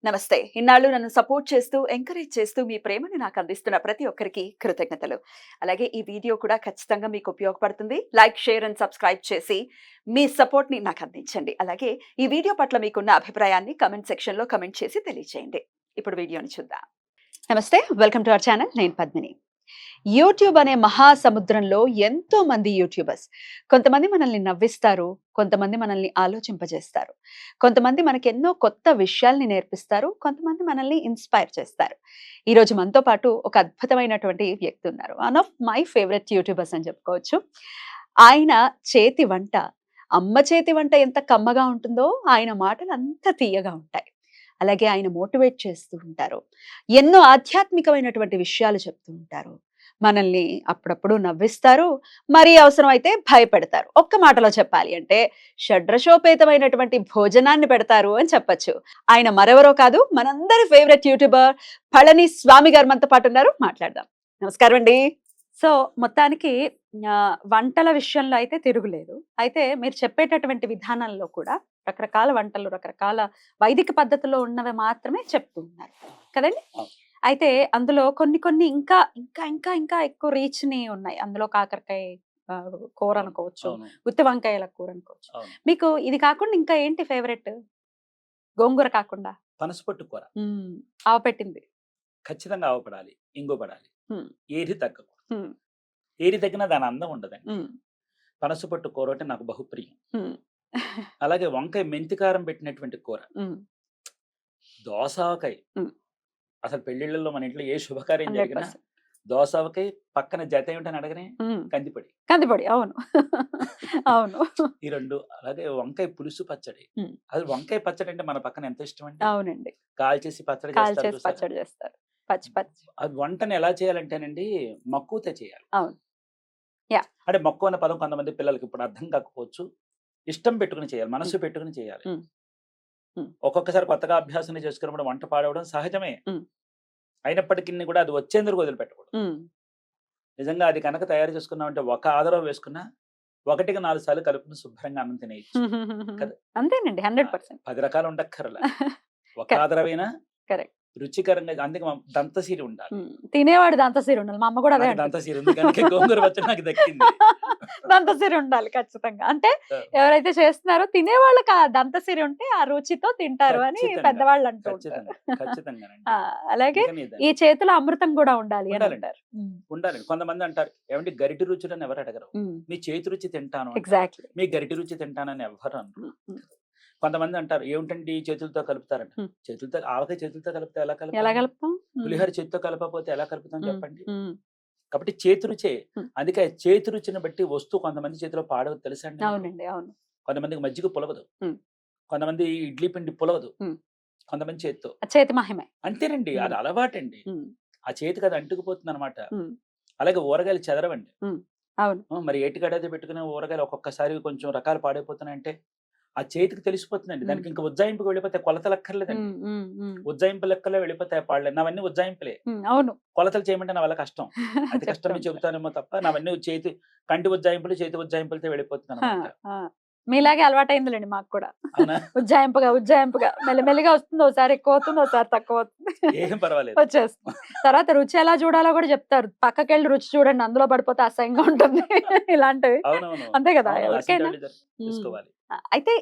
నమస్తే. ఇన్నాళ్ళు నన్ను సపోర్ట్ చేస్తూ, ఎంకరేజ్ చేస్తూ మీ ప్రేమని నాకు అందిస్తున్న ప్రతి ఒక్కరికి కృతజ్ఞతలు. అలాగే ఈ వీడియో కూడా ఖచ్చితంగా మీకు ఉపయోగపడుతుంది. లైక్, షేర్ అండ్ సబ్స్క్రైబ్ చేసి మీ సపోర్ట్‌ని నాకు అందించండి. అలాగే ఈ వీడియో పట్ల మీకున్న అభిప్రాయాన్ని కామెంట్ సెక్షన్‌లో కామెంట్ చేసి తెలియజేయండి. ఇప్పుడు వీడియోని చూద్దాం. నమస్తే. Welcome to our channel. నేను పద్మిని. యూట్యూబ్ అనే మహాసముద్రంలో ఎంతో మంది యూట్యూబర్స్. కొంతమంది మనల్ని నవ్విస్తారు, కొంతమంది మనల్ని ఆలోచింపజేస్తారు, కొంతమంది మనకెన్నో కొత్త విషయాల్ని నేర్పిస్తారు, కొంతమంది మనల్ని ఇన్స్పైర్ చేస్తారు. ఈరోజు మనతో పాటు ఒక అద్భుతమైనటువంటి వ్యక్తి ఉన్నారు. One of my favourite YouTubers అని చెప్పుకోవచ్చు. ఆయన చేతి వంట, అమ్మ చేతి వంట ఎంత కమ్మగా ఉంటుందో ఆయన మాటలు అంత తీయగా ఉంటాయి. అలాగే ఆయన మోటివేట్ చేస్తూ ఉంటారు. ఎన్నో ఆధ్యాత్మికమైనటువంటి విషయాలు చెప్తూ ఉంటారు. మనల్ని అప్పుడప్పుడు నవ్విస్తారు. మరీ అవసరమైతే భయపెడతారు. ఒక్క మాటలో చెప్పాలి అంటే షడ్రసోపేతమైనటువంటి భోజనాన్ని పెడతారు అని చెప్పొచ్చు. ఆయన మరెవరో కాదు, మనందరి ఫేవరెట్ యూట్యూబర్ పళని స్వామి గారు మనతో పాటు ఉన్నారు. మాట్లాడదాం. నమస్కారం అండి. సో మొత్తానికి వంటల విషయంలో అయితే తిరుగులేదు. అయితే మీరు చెప్పేటటువంటి విధానంలో కూడా రకరకాల వంటలు, రకరకాల వైదిక పద్ధతిలో ఉన్నవి మాత్రమే చెప్తూ ఉన్నారు కదండి. అయితే అందులో కొన్ని కొన్ని ఇంకా ఇంకా ఇంకా ఇంకా ఎక్కువ రీచ్ ని ఉన్నాయి. అందులో కాకరకాయ కూర అనుకోవచ్చు, గుత్తి వంకాయల కూర అనుకోవచ్చు. మీకు ఇది కాకుండా ఇంకా ఏంటి ఫేవరెట్? గోంగూర కాకుండా పనసపొట్టు కూర ఆవ పెట్టింది ఖచ్చితంగా ఆవపడాలి, ఇంగు పడాలి, ఉమ్, ఏరి తగ్గకూడదు. ఉమ్, ఏరి తగ్గినా దాని అందం ఉండదండి. ఉమ్, పనసపొట్టు కూర అంటే నాకు బహుప్రియం. ఉమ్, అలాగే వంకాయ మెంతికారం పెట్టినటువంటి కూర, ఉమ్, దోసావకాయ. ఉమ్. అసలు పెళ్లిళ్లలో మన ఇంట్లో ఏ శుభకార్యం జరిగినా 100%. దోసావకాయ పక్కన జత ఏమిటని అడగనే కందిపొడి. కందిపొడి, అవును. అవును. ఈ రెండు. అలాగే వంకాయ పులుసు పచ్చడి. అది వంకాయ పచ్చడి అంటే మన పక్కన ఎంత ఇష్టం అండి. అవునండి. కాల్చేసి పచ్చడి చేస్తారు. పచ్చడి చేస్తారు. పచ్చి పచ్చి. అది వంటను ఎలా చేయాలంటేనండి మక్కువతో చేయాలి. అవును. యా. అంటే మక్కువ అనే పదం కొంతమంది పిల్లలకి ఇప్పుడు అర్థం కాకపోవచ్చు. ఇష్టం పెట్టుకుని చేయాలి, మనసు పెట్టుకుని చేయాలి. ఒక్కొక్కసారి కొత్తగా అభ్యాసం చేసుకున్నప్పుడు వంట పాడవడం సహజమే. అయినప్పటికీ కూడా అది వచ్చేందుకు వదిలిపెట్టకూడదు. నిజంగా అది కనుక తయారు చేసుకున్నామంటే ఒక ఆదరం వేసుకున్నా 1కి 4 సార్లు కలుపుకుని శుభ్రంగా అన్నం తినేయచ్చు. అంతేనండి. 100%. 10 రకాలు ఉండక్కర్లా. ఒక ఆదరమైనా కరెక్ట్. రుచికరంగా. అందుకే దంతసీరి ఉండాలి. తినేవాడు దంతసీరి ఉండాలి. మా అమ్మ కూడా అదే దంతసీరి ఉంది కనుక గోంగూర పచ్చడి నాకు దక్కింది. దంతసీరి ఉండాలి ఖచ్చితంగా. అంటే ఎవరైతే చేస్తున్నారో తినేవాళ్ళకి ఆ దంతసీరి ఉంటే ఆ రుచితో తింటారు అని పెద్దవాళ్ళు అంటూ ఉంటారు. అలాగే ఈ చేతిలో అమృతం కూడా ఉండాలి అని అంటారు. ఉండాలి. కొంతమంది అంటారు, ఏమంటే గరిటి రుచులని ఎవరు అడగరు, మీ చేతి రుచి తింటాను. ఎగ్జాక్ట్లీ. మీ గరిటి రుచి తింటానని ఎవరు అనరు. కొంతమంది అంటారు, ఏమిటండి చేతులతో కలుపుతారంట. చేతులతో ఆవకాయ చేతులతో కలిపితే ఎలా కలుపుతాం? పులిహోర చేతితో కలపకపోతే ఎలా కలుపుతాం చెప్పండి. కాబట్టి చేతి రుచే. అందుకే చేతి రుచిని బట్టి వస్తువు కొంతమంది చేతిలో పాడవదు తెలుసండి. అవునండి, అవును. కొంతమందికి మజ్జిగ పులవదు, కొంతమంది ఇడ్లీ పిండి పులవదు, కొంతమంది చేతితో చేతి మహిమే అంతేనండి. అది అలవాటండి. ఆ చేతికి అది అంటుకుపోతుంది అనమాట. అలాగే ఊరగాయలు చెదరవండి. అవును. మరి ఏటిగడైతే పెట్టుకునే ఊరగాయలు ఒక్కొక్కసారి కొంచెం రకాలు పాడైపోతున్నాయంటే ఆ చేతికి తెలిసిపోతుందండి. దానికి ఇంకా ఉజ్జాయింపుకి వెళ్ళిపోతే కొలతలు అక్కర్లేదండి. ఉజ్జాయింపు లెక్కలో వెళ్ళిపోతాయి పాడలేదు. నావన్నీ ఉజ్జాయింపులే. అవును. కొలతలు చేయమంటే నా వల్ల కష్టం. అతి కష్టం చెబుతానేమో తప్ప నావన్నీ కంటి ఉజ్జాయింపులు, చేతి ఉజ్జాయింపులతో వెళ్ళిపోతుంది అనమాట. మీలాగే అలవాటైందిలేండి మాకు కూడా. ఉజ్జాయింపుగా మెల్లిమెల్లిగా వస్తుంది. ఒకసారి ఎక్కువ అవుతుంది, ఒకసారి తక్కువ అవుతుంది. ఏం పర్వాలేదు, వచ్చేస్తుంది. తర్వాత రుచి ఎలా చూడాలో కూడా చెప్తారు. పక్కకెళ్ళి రుచి చూడండి, అందులో పడిపోతే అసహ్యంగా ఉంటుంది. ఇలాంటివి అంతే కదా ఎవరికైనా. అయితే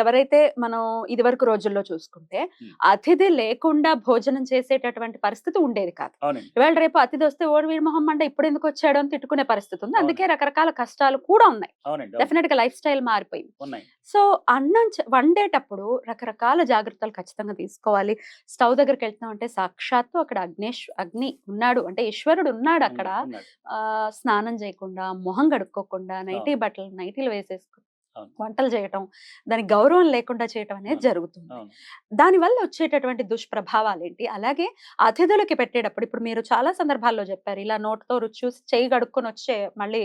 ఎవరైతే మనం ఇదివరకు రోజుల్లో చూసుకుంటే అతిథి లేకుండా భోజనం చేసేటటువంటి పరిస్థితి ఉండేది కాదు. ఇవాళ రేపు అతిథి వస్తే ఓడి వీడి మొహం అంటే ఇప్పుడు ఎందుకు వచ్చాడు అని తిట్టుకునే పరిస్థితి ఉంది. అందుకే రకరకాల కష్టాలు కూడా ఉన్నాయి. డెఫినెట్ గా లైఫ్ స్టైల్ మారిపోయింది. సో అన్నం వండేటప్పుడు రకరకాల జాగ్రత్తలు ఖచ్చితంగా తీసుకోవాలి. స్టవ్ దగ్గరికి వెళ్తున్నాం అంటే సాక్షాత్తు అక్కడ అగ్ని ఉన్నాడు అంటే ఈశ్వరుడు ఉన్నాడు అక్కడ. స్నానం చేయకుండా, మొహం కడుక్కోకుండా, నైటీలు వేసేసుకుని వంటలు చేయటం, దానికి గౌరవం లేకుండా చేయటం అనేది జరుగుతుంది. దానివల్ల వచ్చేటటువంటి దుష్ప్రభావాలు ఏంటి? అలాగే అతిథులకి పెట్టేటప్పుడు ఇప్పుడు మీరు చాలా సందర్భాల్లో చెప్పారు, ఇలా నోటితో రుచి చూసి చేయి కడుక్కొని వచ్చే మళ్ళీ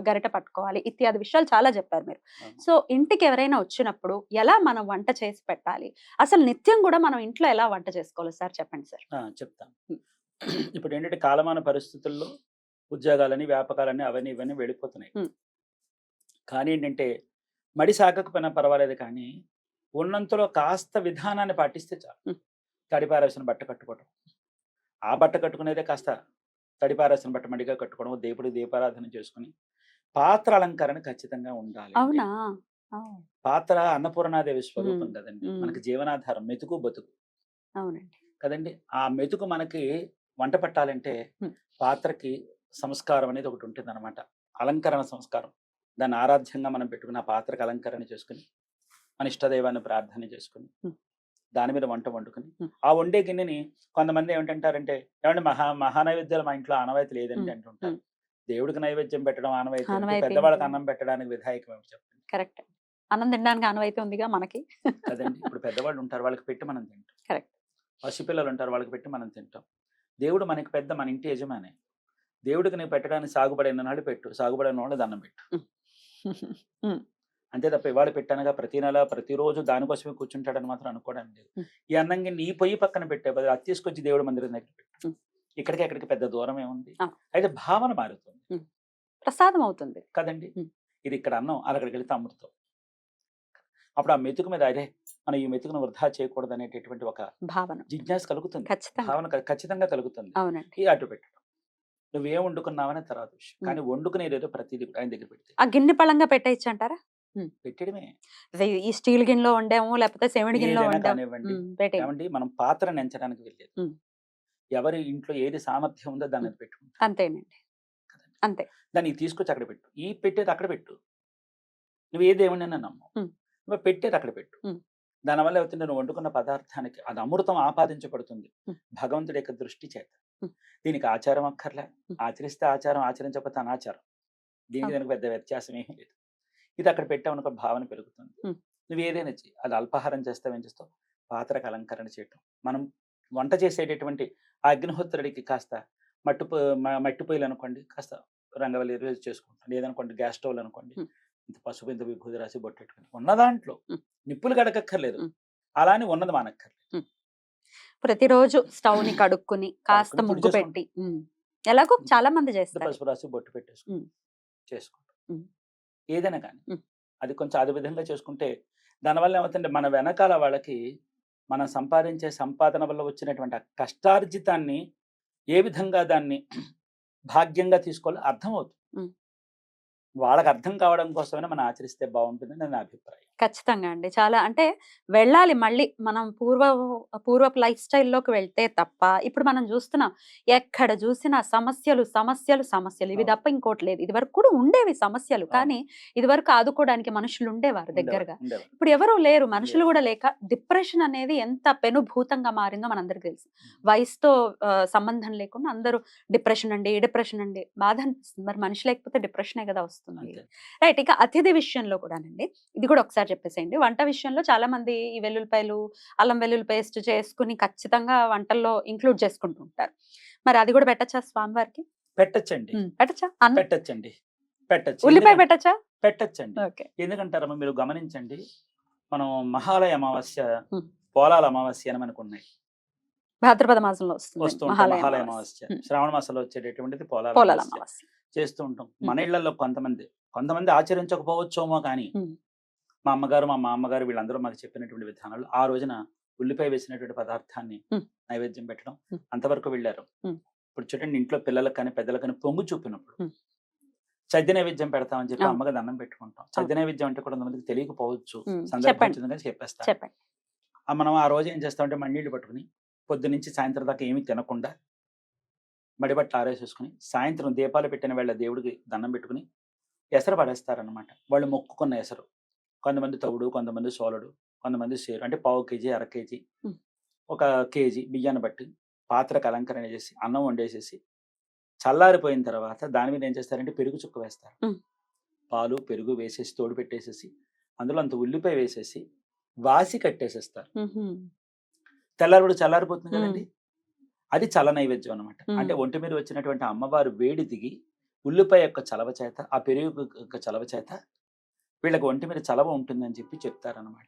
గరిట పట్టుకోవాలి ఇత్యాది విషయాలు చాలా చెప్పారు మీరు. సో ఇంటికి ఎవరైనా వచ్చినప్పుడు ఎలా మనం వంట చేసి పెట్టాలి? అసలు నిత్యం కూడా మనం ఇంట్లో ఎలా వంట చేసుకోవాలి సార్? చెప్పండి సార్. చెప్తాను. ఇప్పుడు ఏంటంటే కాలమాన పరిస్థితుల్లో ఉద్యోగాలని, వ్యాపకాలని అవన్నీ ఇవన్నీ వెళ్ళిపోతున్నాయి. కానీ ఏంటంటే మడి సాగకపోయినా పర్వాలేదు, కానీ ఉన్నంతలో కాస్త విధానాన్ని పాటిస్తే చాలు. తడిపారేసిన బట్ట కట్టుకోవడం. ఆ బట్ట కట్టుకునేదే కాస్త తడిపారేసిన బట్ట మడిగా కట్టుకోవడం, దేవుడికి దీపారాధన చేసుకుని పాత్ర అలంకరణ ఖచ్చితంగా ఉండాలి. అవునా? పాత్ర అన్నపూర్ణాదేవి స్వరూపం కదండి, మనకి జీవనాధారం, మెతుకు బతుకు అవునండి. కదండి. ఆ మెతుకు మనకి వంట పట్టాలంటే పాత్రకి సంస్కారం అనేది ఒకటి ఉంటుంది అనమాట, అలంకరణ సంస్కారం. దాన్ని ఆరాధ్యంగా మనం పెట్టుకుని ఆ పాత్రకు అలంకరణ చేసుకుని మన ఇష్టదైవాన్ని ప్రార్థన చేసుకుని దాని మీద వంట వండుకుని ఆ వండే గిన్నెని కొంతమంది ఏమిటంటారంటే, ఏమంటే మహానైవేద్యాలు మా ఇంట్లో ఆనవాయితీ లేదండి అంటుంటారు. దేవుడికి నైవేద్యం పెట్టడం ఆనవాయితీ, పెద్దవాళ్ళకి అన్నం పెట్టడానికి విధాయకం ఏమిటి చెప్పండి? కరెక్ట్. అన్నం తినడానికి ఆనవాయితీ ఉందిగా మనకి కదండి. ఇప్పుడు పెద్దవాళ్ళు ఉంటారు, వాళ్ళకి పెట్టి మనం తింటాం. కరెక్ట్. పసిపిల్లలు ఉంటారు, వాళ్ళకి పెట్టి మనం తింటాం. దేవుడు మనకి పెద్ద, మన ఇంటి యజమాని. దేవుడికి నీవు పెట్టడానికి సాగుబడిన నాడు పెట్టు, సాగుబడిన వాళ్ళు దండం పెట్టు. అంతే తప్ప ఇవాళ పెట్టానుగా ప్రతి నెల ప్రతిరోజు దానికోసమే కూర్చుంటాడని మాత్రం అనుకోవడానికి లేదు. ఈ అన్నం గిన్నె ఈ పొయ్యి పక్కన పెట్టే బదులు అది తీసుకొచ్చి దేవుడి మందిరం దగ్గర పెట్టు. ఇక్కడికి అక్కడికి పెద్ద దూరం ఏముంది? అయితే భావన మారుతుంది, ప్రసాదం అవుతుంది కదండి. ఇది ఇక్కడ అన్నం, అక్కడికి వెళితే అమృతం. అప్పుడు ఆ మెతుకు మీద అరే మనం ఈ మెతుకును వృధా చేయకూడదు అనేటటువంటి ఒక భావన, జిజ్ఞాస కలుగుతుంది, ఖచ్చితంగా. భావన ఖచ్చితంగా కలుగుతుంది. అవునండి. ఈ అటు పెట్టడం, నువ్వేం వండుకున్నావనే తర్వాత విషయం, కానీ వండుకునేదేదో ప్రతిదీ ఆయన దగ్గర పెడితే ఆ గిన్నె పళంగా పెట్టేయచ్చు అంటారా? పెట్టడమే. ఈ స్టీల్ గిన్నెలో వండాము, లేకపోతే సెవెన్ గిన్నెలో ఏదైనా వండాము, కానివ్వండి. పెట్టేయండి. ఏమండి మనం పాత్ర నెంచడానికి వెళ్ళేది, ఎవరి ఇంట్లో ఏది సామర్థ్యం ఉందో దాన్ని పెట్టుకుంటాం. అంతేనండి, అంతే. దాన్ని తీసుకొచ్చి అక్కడ పెట్టు, ఈ పెట్టేది అక్కడ పెట్టు. నువ్వు ఏ దేవుడినైనా నమ్ము, నువ్వు పెట్టేది అక్కడ పెట్టు. దానివల్ల అవుతుంది, నువ్వు వండుకున్న పదార్థానికి అది అమృతం ఆపాదించబడుతుంది భగవంతుడి యొక్క దృష్టి చేత. దీనికి ఆచారం అక్కర్లే, ఆచరిస్తే ఆచారం, ఆచరించకపోతే అనాచారం. దీనికి పెద్ద వ్యత్యాసం ఏమీ లేదు. ఇది అక్కడ పెట్టామనుకో భావన పెరుగుతుంది. నువ్వు ఏదైనా చెయ్యి, అది అల్పాహారం చేస్తావు, ఏం చేస్తావు, పాత్రకు అలంకరణ చేయటం. మనం వంట చేసేటటువంటి ఆ అగ్నిహోత్రుడికి కాస్త మట్టి పొయ్యిలు అనుకోండి, కాస్త రంగవల్లి చేసుకుంటాం. లేదనుకోండి గ్యాస్ స్టవ్లు అనుకోండి, ఇంత పసుపు ఇంత విభూది రాసి బొట్టెట్టుకుని ఉన్న దాంట్లో నిప్పులు గడకక్కర్లేదు, అలా అని ఉన్నది మానక్కర్లేదు. ప్రతిరోజు స్టవ్ ని కడుక్కుని కాస్త ముగ్గు పెట్టి, ఎలాగో చాలా మంది చేస్తారు, పసుపు రాసి బొట్టు పెట్టేసుకుని చేసుకుంటాం. ఏదైనా కానీ అది కొంచెం అదే విధంగా చేసుకుంటే దానివల్ల ఏమవుతుందంటే మన వెనకాల వాళ్ళకి మనం సంపాదించే సంపాదన వల్ల వచ్చినటువంటి ఆ కష్టార్జితాన్ని ఏ విధంగా దాన్ని భాగ్యంగా తీసుకోవాలో అర్థమవుతుంది. వాళ్ళకి అర్థం కావడం కోసమైనా మనం ఆచరిస్తే బాగుంటుందని నా అభిప్రాయం. ఖచ్చితంగా అండి. చాలా అంటే వెళ్ళాలి మళ్ళీ మనం పూర్వపు లైఫ్ స్టైల్‌లోకి వెళ్తే తప్ప, ఇప్పుడు మనం చూస్తున్నాం ఎక్కడ చూసినా సమస్యలు, సమస్యలు, సమస్యలు. ఇవి తప్ప ఇంకోటి లేదు. ఇదివరకు కూడా ఉండేవి సమస్యలు. కానీ ఇదివరకు ఆదుకోవడానికి మనుషులు ఉండేవారు దగ్గరగా. ఇప్పుడు ఎవరు లేరు. మనుషులు కూడా లేక డిప్రెషన్ అనేది ఎంత పెనుభూతంగా మారిందో మనందరికీ తెలుసు. వయసుతో సంబంధం లేకుండా అందరూ డిప్రెషన్ అండి బాధ అనిపిస్తుంది. మరి మనిషి లేకపోతే డిప్రెషనే కదా వస్తుంది. రైట్. ఇక అతిథి విషయంలో కూడానండి, ఇది కూడా ఒకసారి చెప్పేసేయండి. వంట విషయంలో చాలా మంది ఈ వెల్లుల్లిపాయలు, అల్లం వెల్లుల్లి పేస్ట్ చేసుకుని ఖచ్చితంగా వంటల్లో ఇంక్లూడ్ చేసుకుంటూ ఉంటారు. మరి అది కూడా పెట్టచ్చా స్వామివారికి? పెట్టచ్చండి. పెట్టచ్చా? పెట్టచ్చండి, పెట్టచ్చు. ఉల్లిపాయ పెట్టచ్చా? పెట్టచ్చండి. ఎందుకంటారమ్మా మీరు గమనించండి, మనం మహాలయ అమావాస్య, పోలాల అమావాస్య అని మనకు ఉన్నాయి. భాద్రపద మాసంలో వస్తుంది మహాలయ అమావాస్య. శ్రావణ మాసంలో వచ్చేటటువంటిది పోలాల అమావాస్య చేస్తూ ఉంటాం. మన ఇళ్లలో కొంతమంది ఆచరించకపోవచ్చేమో, కానీ మా అమ్మగారు, మా మామగారు వీళ్ళందరూ మాకు చెప్పినటువంటి విధానాలు ఆ రోజున ఉల్లిపాయ వేసినటువంటి పదార్థాన్ని నైవేద్యం పెట్టడం అంతవరకు వెళ్ళారు. ఇప్పుడు చూడండి, ఇంట్లో పిల్లలకు కానీ పెద్దలకు కానీ పొంగు చూపినప్పుడు చద్ది నైవేద్యం పెడతామని చెప్పి అమ్మగా దండం పెట్టుకుంటాం. చద్ది నైవేద్యం అంటే కూడా కొంతమందికి తెలియకపోవచ్చు, సందర్భం చెప్పేస్తాం. మనం ఆ రోజు ఏం చేస్తామంటే మಣ್ಣీళ్ళు పట్టుకుని పొద్దు నుంచి సాయంత్రం దాకా ఏమీ తినకుండా మడిబట్ట ఆరేసేసుకుని సాయంత్రం దీపాలు పెట్టిన వేళ దేవుడికి దండం పెట్టుకుని ఎసరు పడేస్తారనమాట. వాళ్ళు మొక్కుకున్న ఎసరు, కొంతమంది తవుడు, కొంతమంది సోలడు, కొంతమంది సేరు, అంటే పావు కేజీ, అర కేజీ, 1 కేజీ బియ్యాన్ని బట్టి పాత్రకు అలంకరణ చేసి అన్నం వండేసేసి చల్లారిపోయిన తర్వాత దాని మీద ఏం చేస్తారంటే పెరుగు చుక్క వేస్తారు. పాలు పెరుగు వేసేసి తోడు పెట్టేసేసి అందులో అంత ఉల్లిపాయ వేసేసి వాసి కట్టేసేస్తారు. తెల్లారిపడి చల్లారిపోతుంది కదండి, అది చల్ల నైవేద్యం అనమాట. అంటే ఒంటి మీద వచ్చినటువంటి అమ్మవారు వేడి దిగి ఉల్లిపాయ యొక్క చలవ చేత, ఆ పెరుగు యొక్క చలవ చేత వీళ్ళకి ఒంటి మీద చలవ ఉంటుందని చెప్పి చెప్తారనమాట.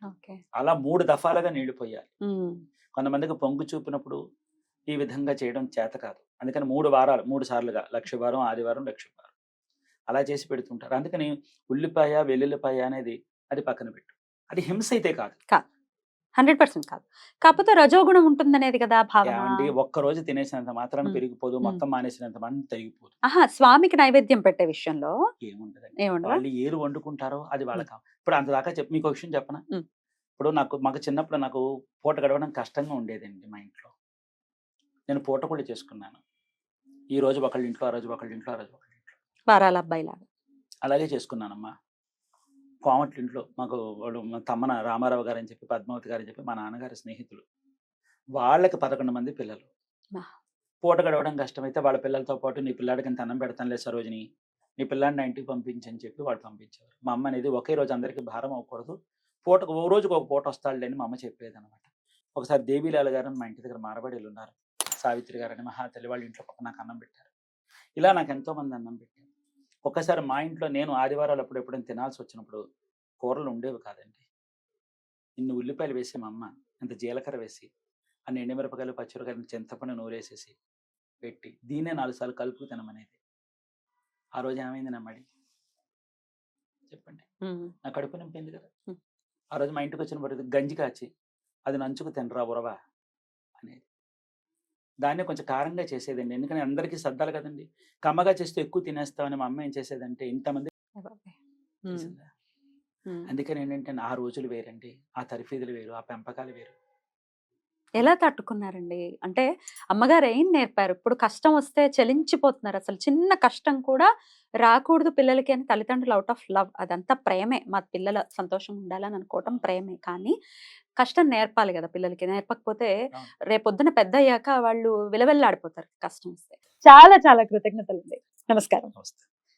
అలా 3 దఫాలుగా నీళ్లు పోయాలి. కొంతమందికి పొంగు చూపినప్పుడు ఈ విధంగా చేయడం చేత కాదు, అందుకని 3 సార్లుగా లక్షవారం, ఆదివారం, లక్షవారం అలా చేసి పెడుతుంటారు. అందుకని ఉల్లిపాయ, వెల్లుల్లిపాయ అనేది అది పక్కన పెట్టు. అది హింస అయితే కాదు, 100% కాదు. కాకపోతే రజోగుణం ఉంటుందనేది కదా భావన. ఏమండి ఒక్క రోజు తినేసినంత మాత్రాన ఉమ్, పెరిగిపోదు, ఉమ్. మొత్తం మానేసినంత మాత్రం తరిగిపోదు. ఆహా, స్వామికి నైవేద్యం పెట్టే విషయంలో ఏముంటదండి, ఏముండదా? వాళ్ళు ఏది వండుకుంటారో అది వాళ్ళకి. ఇప్పుడు అంతదాకా మీకు ఒక విషయం చెప్పనా? ఉమ్. ఇప్పుడు మాకు చిన్నప్పుడు నాకు పూట గడవడం కష్టంగా ఉండేదండి మా ఇంట్లో. నేను పూట కూడా చేసుకున్నాను. ఈ రోజు ఒకళ్ళ ఇంట్లో, ఆ రోజు ఒకళ్ళ ఇంట్లో, ఆ రోజు ఒకళ్ళ ఇంట్లో వారాల అబ్బాయి లాగా. అలాగే చేసుకున్నానమ్మా. కోమట్ల ఇంట్లో మాకు వాడు మా తమ్మన రామారావు గారు అని చెప్పి, పద్మావతి గారు అని చెప్పి మా నాన్నగారి స్నేహితులు. వాళ్ళకి 11 మంది పిల్లలు. ఆ. పూట గడవడం కష్టమైతే వాళ్ళ పిల్లలతో పాటు నీ పిల్లాడికి ఇంత అన్నం పెడతానులే సరోజిని, నీ పిల్లాడిని నా ఇంటికి పంపించని చెప్పి వాళ్ళు పంపించేవారు. మా అమ్మ అనేది ఒకే రోజు అందరికీ భారం అవ్వకూడదు, పూటకు ఓ రోజుకి ఒక పూట వస్తాడులే అని మా అమ్మ చెప్పేదనమాట. ఒకసారి దేవీలాల గారు అని మా ఇంటి దగ్గర మారబడీలు ఉన్నారు, సావిత్రి గారని మహాతల్లి, వాళ్ళ ఇంట్లో పక్కన నాకు అన్నం పెట్టారు. ఇలా నాకు ఎంతో మంది అన్నం పెట్టారు. ఒక్కసారి మా ఇంట్లో నేను ఆదివారాలు అప్పుడు ఎప్పుడైనా తినాల్సి వచ్చినప్పుడు కూరలు ఉండేవి కాదండి. ఇన్ని ఉల్లిపాయలు వేసి మా అమ్మ, ఇంత జీలకర్ర వేసి, అన్ని ఎండుమిరపకాయలు, పచ్చిమిరపకాయలు, చింతపండు నూరేసేసి పెట్టి దీన్నే 4 సార్లు కలుపుకు తినమనేది. ఆ రోజు ఏమైంది నా మడి? చెప్పండి. ఉమ్, నా కడుపు నింపింది కదా. ఉమ్. ఆ రోజు మా ఇంటికి వచ్చిన ప్రతి గంజి కాచి అది నంచుకు తినరా ఉరవా అనేది. దాన్ని కొంచెం కారంగా చేసేదండి, ఎందుకంటే అందరికీ సర్దాలి కదండి. కమ్మగా చేస్తే ఎక్కువ తినేస్తామని మా అమ్మ ఏం చేసేదంటే ఇంతమంది ఏ బాబాయ్. ఉమ్, చేసిందా. ఉమ్. అందుకని ఏంటంటే ఆ రోజులు వేరండి, ఆ తరిఫీదులు వేరు, ఆ పెంపకాలు వేరు. ఎలా తట్టుకున్నారండి? అంటే అమ్మగారు ఏం నేర్పారు? ఇప్పుడు కష్టం వస్తే చలించిపోతున్నారు. అసలు చిన్న కష్టం కూడా రాకూడదు పిల్లలకి అని తల్లిదండ్రులు ఔట్ ఆఫ్ లవ్. అదంతా ప్రేమే. మా పిల్లల సంతోషంగా ఉండాలని అనుకోవటం ప్రేమే. కానీ కష్టం నేర్పాలి గదా పిల్లలకి. నేర్పకపోతే అవును. రేపొద్దున పెద్దయ్యాక వాళ్ళు విలవెల్లాడిపోతారు కష్టం వస్తే. చాలా చాలా కృతజ్ఞతలండి. నమస్కారం. నమస్తే.